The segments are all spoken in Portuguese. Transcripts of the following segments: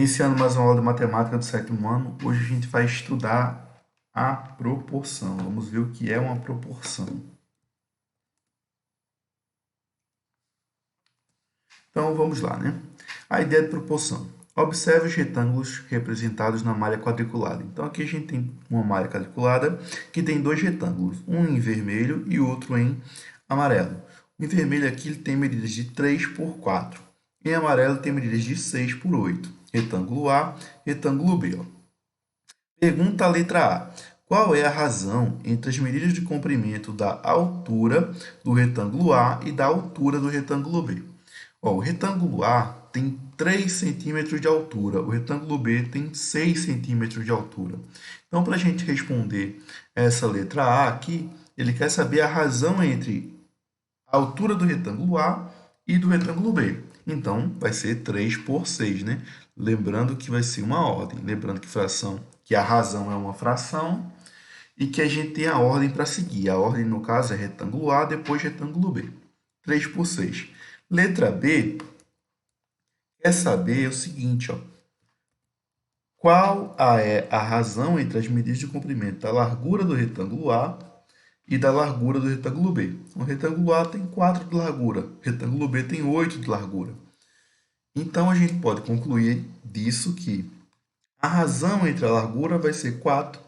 Iniciando mais uma aula de matemática do sétimo ano, hoje a gente vai estudar a proporção. Vamos ver o que é uma proporção. Então vamos lá, né? A ideia de proporção. Observe os retângulos representados na malha quadriculada. Então aqui a gente tem uma malha quadriculada que tem dois retângulos, um em vermelho e outro em amarelo. Em vermelho aqui ele tem medidas de 3 por 4. Em amarelo tem medidas de 6 por 8. Retângulo A, retângulo B. Ó. Pergunta a letra A. Qual é a razão entre as medidas de comprimento da altura do retângulo A e da altura do retângulo B? Ó, o retângulo A tem 3 centímetros de altura, o retângulo B tem 6 centímetros de altura. Então, para a gente responder essa letra A aqui, ele quer saber a razão entre a altura do retângulo A e do retângulo B. Então, vai ser 3 por 6, né? Lembrando que vai ser uma ordem. Lembrando que a razão é uma fração e que a gente tem a ordem para seguir. A ordem, no caso, é retângulo A, depois retângulo B. 3 por 6. Letra B quer saber o seguinte, ó. Qual é a razão entre as medidas de comprimento da largura do retângulo A e da largura do retângulo B? O retângulo A tem 4 de largura, o retângulo B tem 8 de largura. Então, a gente pode concluir disso que a razão entre a largura vai ser 4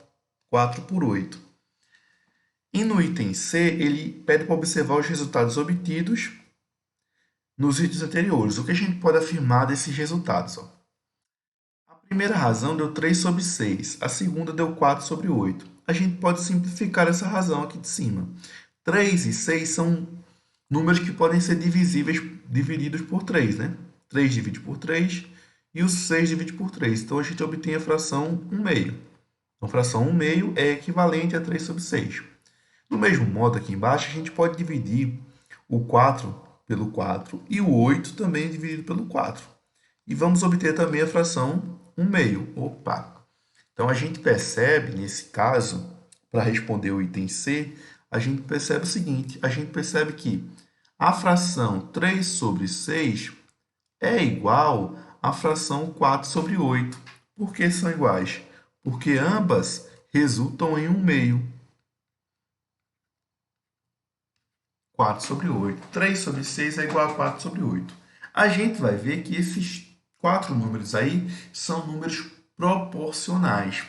por 8. E no item C, ele pede para observar os resultados obtidos nos itens anteriores. O que a gente pode afirmar desses resultados? Ó? A primeira razão deu 3 sobre 6, a segunda deu 4 sobre 8. A gente pode simplificar essa razão aqui de cima. 3 e 6 são números que podem ser divididos por 3, né? 3 divide por 3 e o 6 divide por 3. Então, a gente obtém a fração 1 meio. Então, a fração 1 meio é equivalente a 3 sobre 6. Do mesmo modo, aqui embaixo, a gente pode dividir o 4 pelo 4 e o 8 também dividido pelo 4. E vamos obter também a fração 1 meio. Opa! Então, a gente percebe, nesse caso, para responder o item C, a gente percebe o seguinte, a gente percebe que a fração 3 sobre 6 é igual à fração 4 sobre 8. Por que são iguais? Porque ambas resultam em 1 meio. 4 sobre 8. 3 sobre 6 é igual a 4 sobre 8. A gente vai ver que esses 4 números aí são números proporcionais.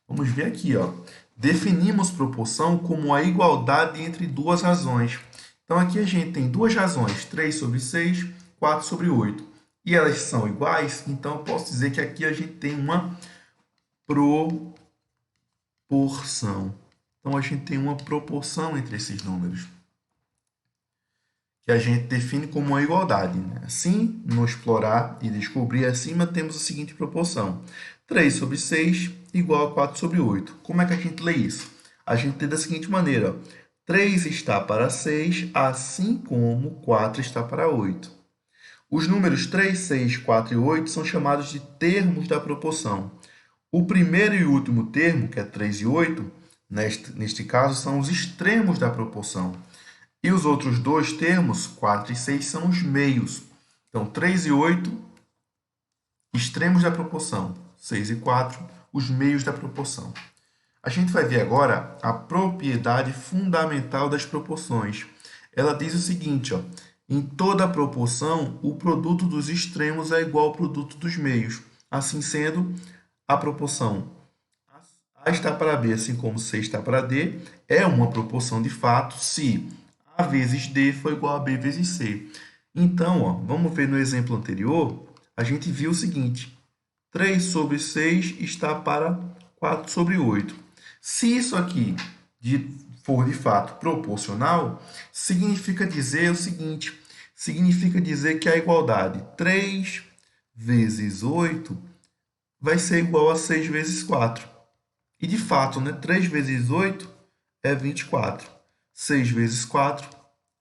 Vamos ver aqui, ó. Definimos proporção como a igualdade entre duas razões. Então, aqui a gente tem duas razões, 3 sobre 6, 4 sobre 8. E elas são iguais, então eu posso dizer que aqui a gente tem uma proporção. Então, a gente tem uma proporção entre esses números, que a gente define como uma igualdade. Né? Assim, no explorar e descobrir acima, temos a seguinte proporção. 3 sobre 6 igual a 4 sobre 8. Como é que a gente lê isso? A gente lê da seguinte maneira. 3 está para 6, assim como 4 está para 8. Os números 3, 6, 4 e 8 são chamados de termos da proporção. O primeiro e último termo, que é 3 e 8, neste caso, são os extremos da proporção. E os outros dois termos, 4 e 6, são os meios. Então, 3 e 8, extremos da proporção. 6 e 4, os meios da proporção. A gente vai ver agora a propriedade fundamental das proporções. Ela diz o seguinte, ó, em toda proporção, o produto dos extremos é igual ao produto dos meios. Assim sendo, a proporção A está para B, assim como C está para D, é uma proporção de fato se A vezes D for igual a B vezes C. Então, ó, vamos ver no exemplo anterior, a gente viu o seguinte, 3 sobre 6 está para 4 sobre 8. Se isso aqui for de fato proporcional, significa dizer o seguinte, significa dizer que a igualdade 3 vezes 8 vai ser igual a 6 vezes 4. E de fato, né, 3 vezes 8 é 24. 6 vezes 4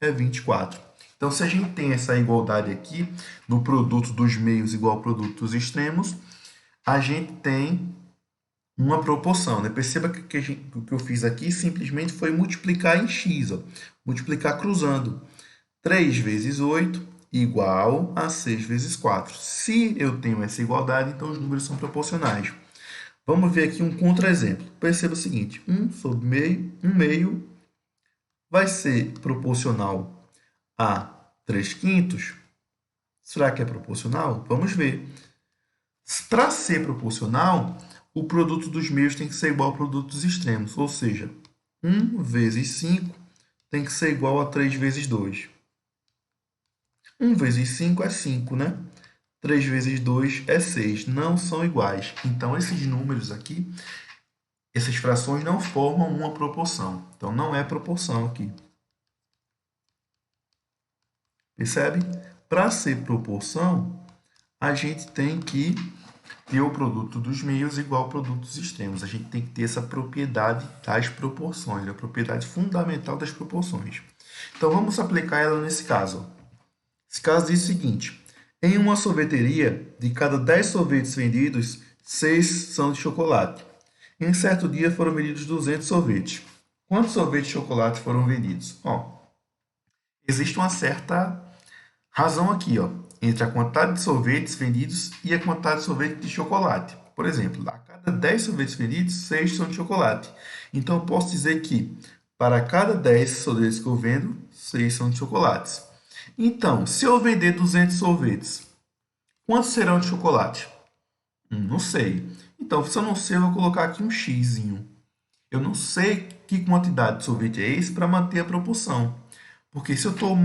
é 24. Então, se a gente tem essa igualdade aqui, no produto dos meios igual ao produto dos extremos, a gente tem uma proporção. Né? Perceba que o que eu fiz aqui simplesmente foi multiplicar em x. Ó. Multiplicar cruzando. 3 vezes 8 igual a 6 vezes 4. Se eu tenho essa igualdade, então os números são proporcionais. Vamos ver aqui um contra-exemplo. Perceba o seguinte, 1 sobre meio, 1 meio vai ser proporcional a 3 quintos. Será que é proporcional? Vamos ver. Para ser proporcional, o produto dos meios tem que ser igual ao produto dos extremos, ou seja, 1 vezes 5 tem que ser igual a 3 vezes 2. 1 vezes 5 é 5, né? 3 vezes 2 é 6. Não são iguais. Então, esses números aqui, essas frações não formam uma proporção. Então, não é proporção aqui. Percebe? Para ser proporção, a gente tem que ter o produto dos meios igual ao produto dos extremos. A gente tem que ter essa propriedade das proporções, a propriedade fundamental das proporções. Então, vamos aplicar ela nesse caso. Esse caso diz o seguinte: em uma sorveteria, de cada 10 sorvetes vendidos, 6 são de chocolate. Em certo dia foram vendidos 200 sorvetes. Quantos sorvetes de chocolate foram vendidos? Existe uma certa razão aqui, entre a quantidade de sorvetes vendidos e a quantidade de sorvete de chocolate. Por exemplo, a cada 10 sorvetes vendidos, 6 são de chocolate. Então, eu posso dizer que para cada 10 sorvetes que eu vendo, 6 são de chocolates. Então, se eu vender 200 sorvetes, quantos serão de chocolate? Não sei. Então, se eu não sei, eu vou colocar aqui um x. Eu não sei que quantidade de sorvete é esse para manter a proporção. Porque se eu estou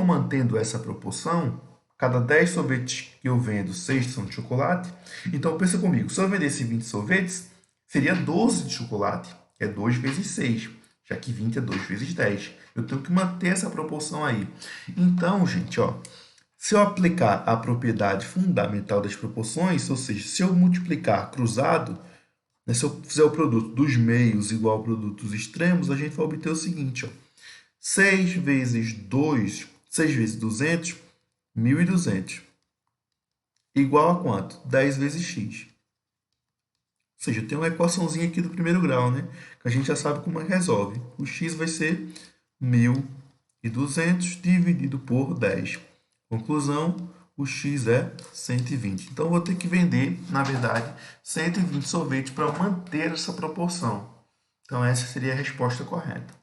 mantendo essa proporção, cada 10 sorvetes que eu vendo, 6 são de chocolate. Então, pensa comigo, se eu vendesse 20 sorvetes, seria 12 de chocolate. É 2 vezes 6, já que 20 é 2 vezes 10. Eu tenho que manter essa proporção aí. Então, gente, se eu aplicar a propriedade fundamental das proporções, ou seja, se eu multiplicar cruzado, né, se eu fizer o produto dos meios igual ao produto dos extremos, a gente vai obter o seguinte, 6 vezes 2, 6 vezes 200, 1.200. Igual a quanto? 10 vezes x. Ou seja, tem uma equaçãozinha aqui do primeiro grau, né? Que a gente já sabe como resolve. O x vai ser 1.200 dividido por 10. Conclusão, o x é 120. Então, eu vou ter que vender, na verdade, 120 sorvetes para manter essa proporção. Então, essa seria a resposta correta.